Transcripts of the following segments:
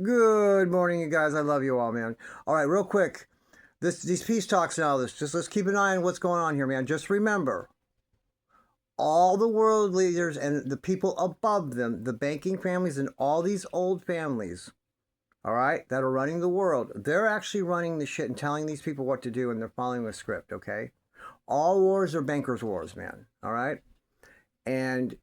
Good morning, you guys. I love you all, man. All right, real quick. These peace talks and all this. Just let's keep an eye on what's going on here, man. Just remember, all the world leaders and the people above them, the banking families and all these old families, all right, that are running the world, they're actually running the shit and telling these people what to do, and they're following a script, okay? All wars are bankers' wars, man. All right? And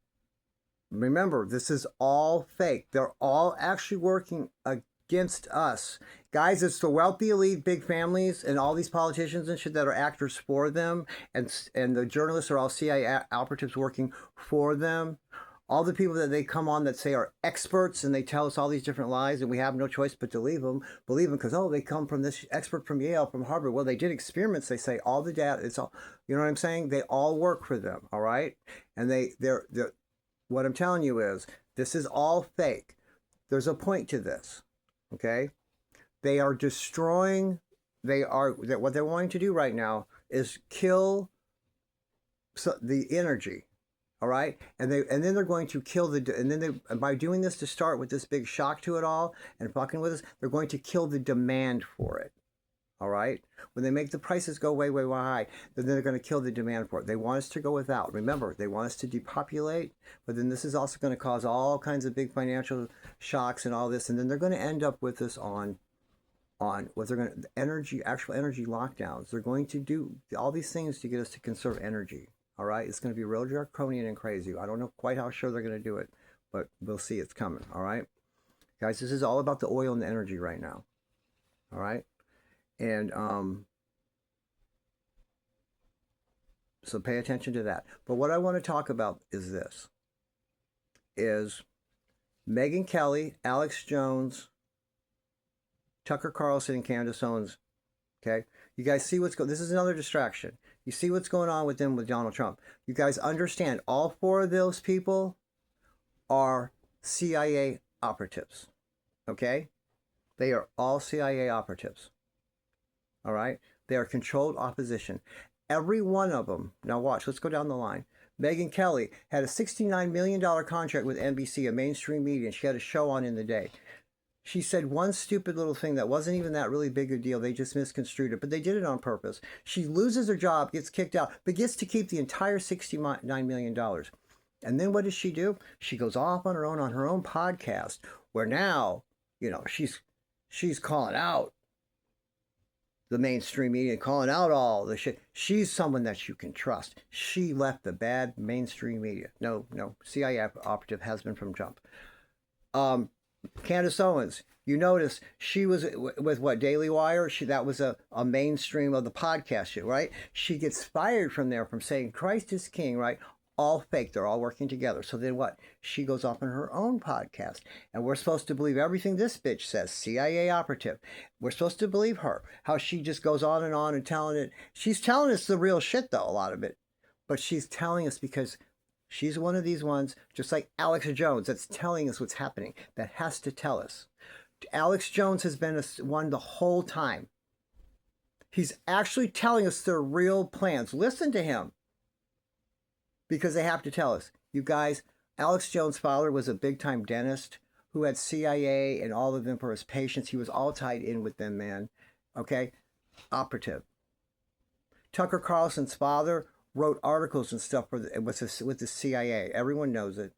remember, this is all fake. They're all actually working against us. Guys, it's the wealthy elite, big families, and all these politicians and shit that are actors for them, and the journalists are all CIA operatives working for them. All the people that they come on that say are experts and they tell us all these different lies and we have no choice but to believe them because, oh, they come from this expert from Yale, from Harvard. Well, they did experiments. They say all the data, it's all, you know what I'm saying? They all work for them, all right? And they're what I'm telling you is this is all fake. There's a point to this, okay? They are destroying, what they're wanting to do right now is kill the energy. All right, and then they're going to kill by doing this to start with this big shock to it all and fucking with us, they're going to kill the demand for it. All right, when they make the prices go way high, then they're going to kill the demand for it. They want us to go without. Remember, they want us to depopulate, but then this is also going to cause all kinds of big financial shocks and all this, and then they're going to end up with us on what they're going to actual energy lockdowns. They're going to do all these things to get us to conserve energy. All right, it's going to be real draconian and crazy. I don't know quite how sure they're going to do it, but we'll see. It's coming. All right, guys, this is all about the oil and the energy right now. All right, and so pay attention to that. But what I want to talk about is this: is Megyn Kelly, Alex Jones, Tucker Carlson, and Candace Owens. Okay, you guys see what's going. This is another distraction. You see what's going on with them with Donald Trump. You guys understand all four of those people are CIA operatives. Okay? They are all CIA operatives. All right? They are controlled opposition. Every one of them. Now watch, let's go down the line. Megyn Kelly had a $69 million contract with NBC, a mainstream media, and she had a show on in the day. She said one stupid little thing that wasn't even that really big a deal. They just misconstrued it, but they did it on purpose. She loses her job, gets kicked out, but gets to keep the entire $69 million. And then what does she do? She goes off on her own podcast, where now, you know, she's calling out the mainstream media, calling out all the shit. She's someone that you can trust. She left the bad mainstream media. No, CIA operative has been from jump. Candace Owens, you notice she was with what, Daily Wire? That was a mainstream of the podcast shit, right? She gets fired from there from saying Christ is king, right? All fake. They're all working together. So then what? She goes off on her own podcast. And we're supposed to believe everything this bitch says, CIA operative. We're supposed to believe her. How she just goes on and telling it. She's telling us the real shit, though, a lot of it. But she's telling us because she's one of these ones, just like Alex Jones, that's telling us what's happening, that has to tell us. Alex Jones has been one the whole time. He's actually telling us their real plans. Listen to him. Because they have to tell us. You guys, Alex Jones' father was a big-time dentist who had CIA and all of them for his patients. He was all tied in with them, man. Okay? Operative. Tucker Carlson's father wrote articles and stuff with the CIA. Everyone knows it.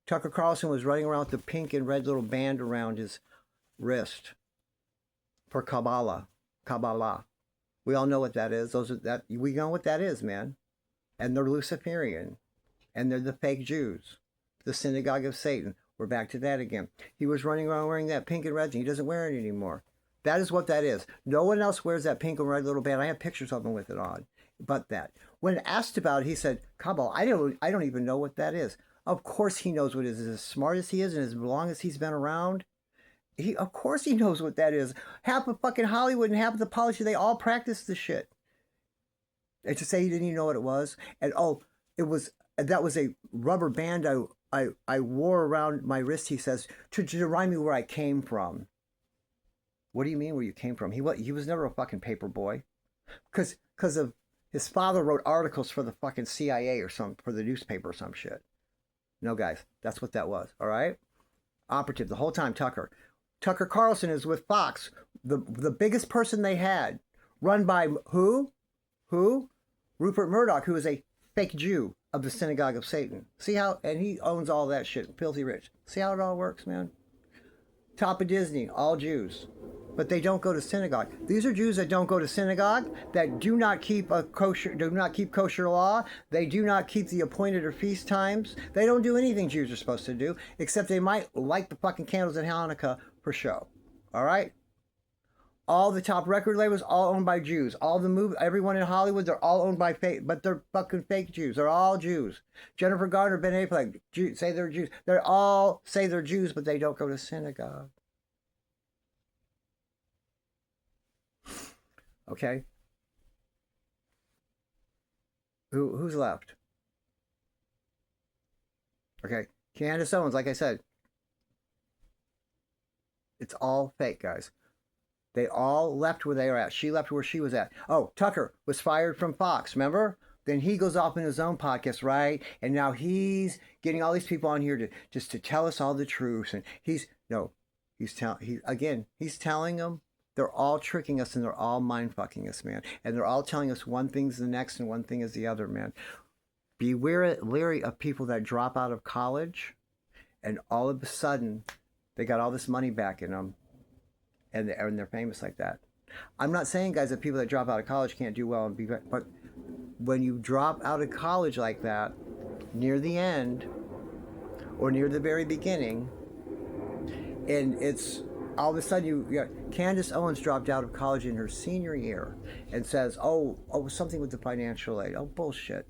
Tucker Carlson was running around with the pink and red little band around his wrist for Kabbalah. We all know what that is. We know what that is, man. And they're Luciferian. And they're the fake Jews. The synagogue of Satan. We're back to that again. He was running around wearing that pink and red, and he doesn't wear it anymore. That is what that is. No one else wears that pink and red little band. I have pictures of him with it on. But that. When asked about it, he said, Kabbalah, I don't even know what that is. Of course he knows what it is. As smart as he is and as long as he's been around, of course he knows what that is. Half of fucking Hollywood and half of the politicians, they all practice the shit. And to say he didn't even know what it was. And that was a rubber band I wore around my wrist, he says, to remind me where I came from. What do you mean where you came from? He was never a fucking paper boy. Because of his father wrote articles for the fucking CIA or for the newspaper or some shit. No, guys, that's what that was, all right? Operative the whole time, Tucker. Tucker Carlson is with Fox, the biggest person they had, run by who? Who? Rupert Murdoch, who is a fake Jew of the synagogue of Satan. See how, and he owns all that shit, filthy rich. See how it all works, man? Top of Disney, all Jews. But they don't go to synagogue. These are Jews that don't go to synagogue, that do not keep kosher law. They do not keep the appointed or feast times. They don't do anything Jews are supposed to do, except they might light the fucking candles at Hanukkah for show. All right? All the top record labels, all owned by Jews. All the everyone in Hollywood, they're all owned by fake, but they're fucking fake Jews. They're all Jews. Jennifer Garner, Ben Affleck, say they're Jews. They all say they're Jews, but they don't go to synagogue. Okay? Who's left? Okay, Candace Owens, like I said, it's all fake, guys. They all left where they were at. She left where she was at. Oh, Tucker was fired from Fox, remember? Then he goes off in his own podcast, right? And now he's getting all these people on here to tell us all the truth. And he's telling them they're all tricking us and they're all mind fucking us, man. And they're all telling us one thing's the next and one thing is the other, man. Be leery of people that drop out of college and all of a sudden they got all this money back in them. And they're famous like that. I'm not saying, guys, that people that drop out of college can't do well and be, but when you drop out of college like that, near the end or near the very beginning, and it's all of a sudden Candace Owens dropped out of college in her senior year and says, oh, something with the financial aid. Oh, bullshit.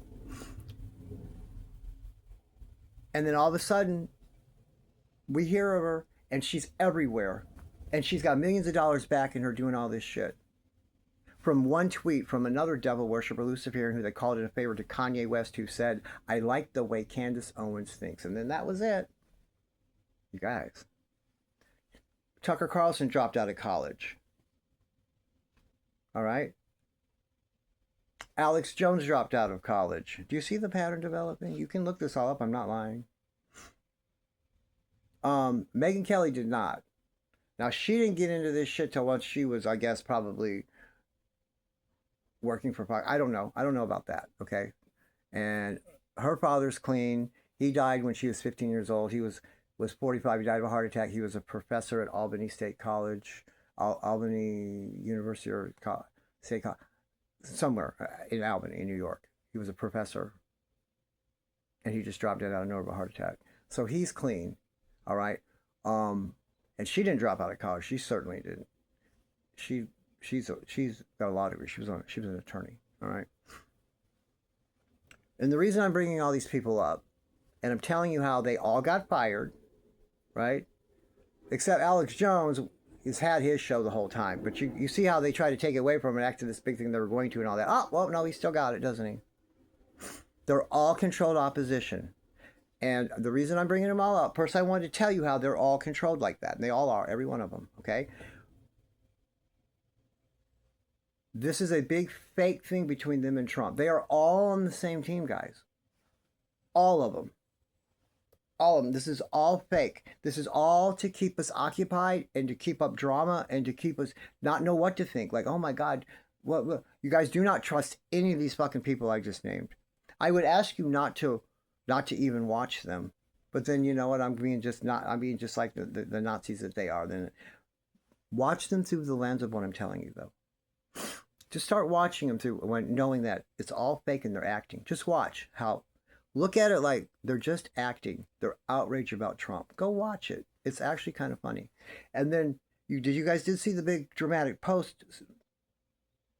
And then all of a sudden, we hear of her and she's everywhere. And she's got millions of dollars back in her doing all this shit. From one tweet from another devil worshiper, Luciferian, who they called in a favor to Kanye West, who said, I like the way Candace Owens thinks. And then that was it. You guys. Tucker Carlson dropped out of college. All right? Alex Jones dropped out of college. Do you see the pattern developing? You can look this all up. I'm not lying. Megyn Kelly did not. Now, she didn't get into this shit till once she was, I guess, probably working for Fox. I don't know. I don't know about that, okay? And her father's clean. He died when she was 15 years old. He was 45. He died of a heart attack. He was a professor at Albany State College, Albany University or State College, somewhere in Albany, in New York. He was a professor. And he just dropped dead out of nowhere of a heart attack. So he's clean, all right? And she didn't drop out of college. She certainly didn't. She's got a law degree. She was an attorney. All right. And the reason I'm bringing all these people up, and I'm telling you how they all got fired, right? Except Alex Jones has had his show the whole time. But you see how they try to take it away from him and act to this big thing they were going to and all that. Oh, well, no, he still got it, doesn't he? They're all controlled opposition. And the reason I'm bringing them all up, first I wanted to tell you how they're all controlled like that. And they all are, every one of them, okay? This is a big fake thing between them and Trump. They are all on the same team, guys. All of them. All of them. This is all fake. This is all to keep us occupied and to keep up drama and to keep us not know what to think. Like, oh my God, what? You guys do not trust any of these fucking people I just named. I would ask you not to even watch them. But then you know what? I'm being just like the Nazis that they are. Then watch them through the lens of what I'm telling you, though. Just start watching them through knowing that it's all fake and they're acting. Just watch how. Look at it like they're just acting. They're outraged about Trump. Go watch it. It's actually kind of funny. And then you guys see the big dramatic post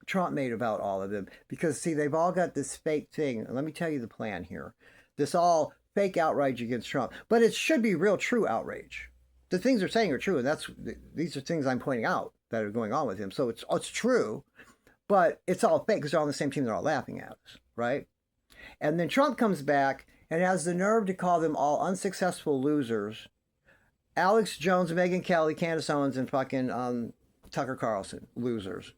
Trump made about all of them? Because see, they've all got this fake thing. Let me tell you the plan here. This all fake outrage against Trump, but it should be real, true outrage. The things they're saying are true, and these are things I'm pointing out that are going on with him. So it's true, but it's all fake because they're all on the same team. They're all laughing at us, right? And then Trump comes back and has the nerve to call them all unsuccessful losers. Alex Jones, Megyn Kelly, Candace Owens, and fucking Tucker Carlson, losers,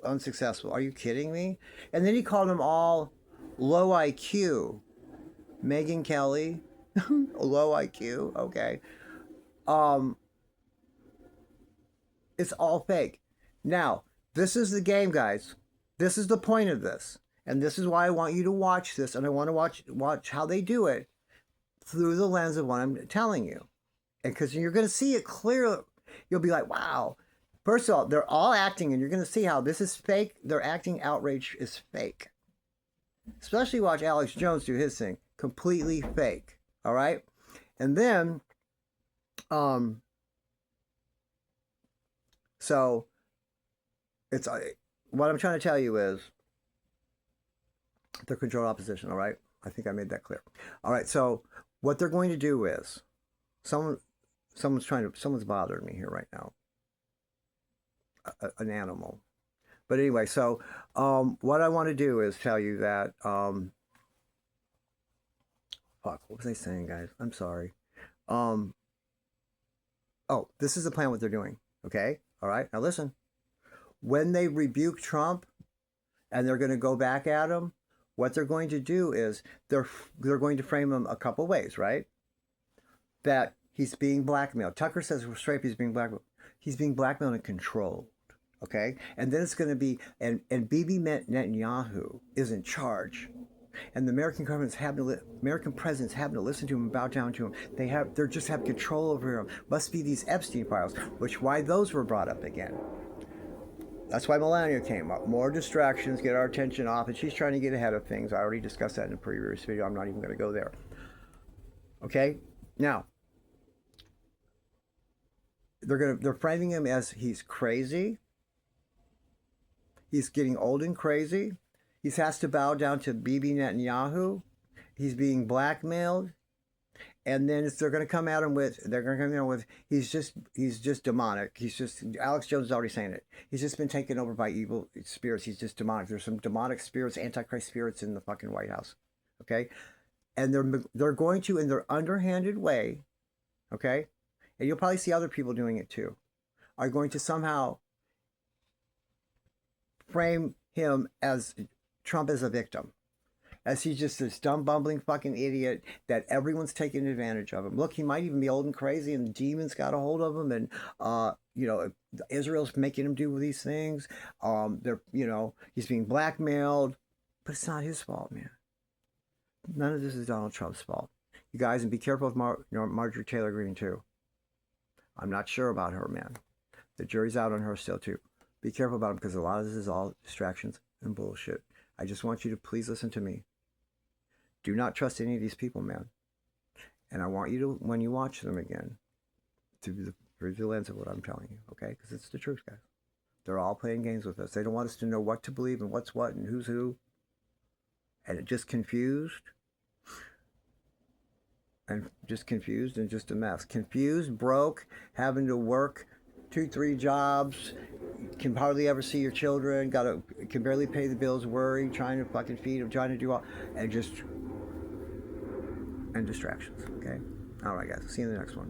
unsuccessful. Are you kidding me? And then he called them all low IQ. Megyn Kelly, low IQ, okay. It's all fake. Now, this is the game, guys. This is the point of this. And this is why I want you to watch this, and I want to watch how they do it through the lens of what I'm telling you. And because you're going to see it clearly, you'll be like, wow. First of all, they're all acting, and you're going to see how this is fake. Their acting outrage is fake. Especially watch Alex Jones do his thing. Completely fake. All right? And then, so, it's what I'm trying to tell you is they're controlled opposition, all right? I think I made that clear. All right, so what they're going to do is someone's bothering me here right now. An animal. But anyway, so what I want to do is tell you that fuck, what was I saying, guys? I'm sorry. Oh, this is the plan what they're doing. Okay? All right. Now listen. When they rebuke Trump and they're going to go back at him, what they're going to do is they're going to frame him a couple ways, right? That he's being blackmailed. Tucker says straight he's being blackmailed. He's being blackmailed and controlled. Okay? And then it's going to be, and Bibi Netanyahu is in charge. And the American government's American presidents having to listen to him and bow down to him. They just have control over him. Must be these Epstein files, which why those were brought up again. That's why Melania came up. More distractions, get our attention off, and she's trying to get ahead of things. I already discussed that in a previous video. I'm not even going to go there. Okay? Now, they're framing him as he's crazy. He's getting old and crazy. He has to bow down to Bibi Netanyahu. He's being blackmailed. And then they're going to come at him with, he's just demonic. Alex Jones is already saying it. He's just been taken over by evil spirits. He's just demonic. There's some demonic spirits, Antichrist spirits in the fucking White House. Okay? And they're going to, in their underhanded way, okay? And you'll probably see other people doing it too, are going to somehow frame him as Trump as a victim. As he's just this dumb, bumbling fucking idiot that everyone's taking advantage of him. Look, he might even be old and crazy and the demons got a hold of him and, Israel's making him do these things. He's being blackmailed. But it's not his fault, man. None of this is Donald Trump's fault. You guys, and be careful of Marjorie Taylor Greene, too. I'm not sure about her, man. The jury's out on her still, too. Be careful about him because a lot of this is all distractions and bullshit. I just want you to please listen to me. Do not trust any of these people, man. And I want you to, when you watch them again, to be through the lens of what I'm telling you, okay? Because it's the truth, guys. They're all playing games with us. They don't want us to know what to believe and what's what and who's who. And it just confused. And just a mess. Confused, broke, having to work 2-3 jobs, can hardly ever see your children, can barely pay the bills, worried, trying to fucking feed them, trying to do all, and distractions, okay? All right, guys, see you in the next one.